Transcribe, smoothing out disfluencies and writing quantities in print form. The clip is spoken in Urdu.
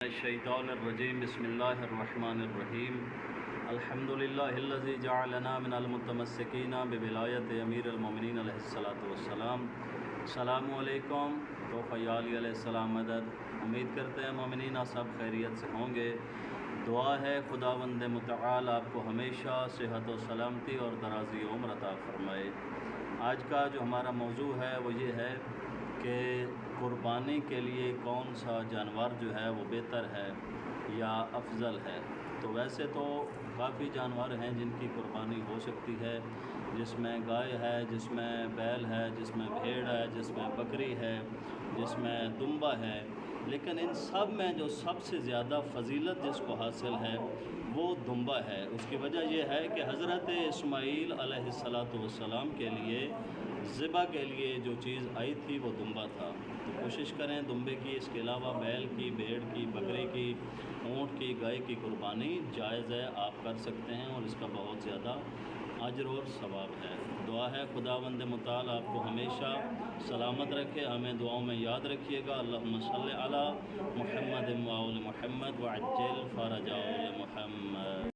الشیطان الرجیم بسم اللہ الرحمن الرحیم الحمدللہ الذی جعلنا من المتمسکین بولایت امیر المومنین علیہ الصلاۃ والسلام۔ السلام علیکم۔ تو علیہ السلام مدد۔ امید کرتے ہیں مومنین سب خیریت سے ہوں گے۔ دعا ہے خداوند متعال آپ کو ہمیشہ صحت و سلامتی اور درازی عمر عطا فرمائے۔ آج کا جو ہمارا موضوع ہے وہ یہ ہے کہ قربانی کے لیے کون سا جانور جو ہے وہ بہتر ہے یا افضل ہے۔ تو ویسے تو کافی جانور ہیں جن کی قربانی ہو سکتی ہے، جس میں گائے ہے، جس میں بیل ہے، جس میں بھیڑ ہے، جس میں بکری ہے، جس میں دمبا ہے، لیکن ان سب میں جو سب سے زیادہ فضیلت جس کو حاصل ہے وہ دمبا ہے۔ اس کی وجہ یہ ہے کہ حضرت اسماعیل علیہ السلام کے لیے ذبح کے لیے جو چیز آئی تھی وہ دمبا تھا۔ تو کوشش کریں دمبے کی، اس کے علاوہ بیل کی، بھیڑ کی، بکری کی، اونٹ کی، گائے کی قربانی جائز ہے، آپ کر سکتے ہیں اور اس کا بہت زیادہ اجر اور ثواب ہے۔ دعا ہے خداوند متعال آپ کو ہمیشہ سلامت رکھے، ہمیں دعاؤں میں یاد رکھیے گا۔ اللہم صلی علی محمد و آل محمد وعجل فرج آل محمد۔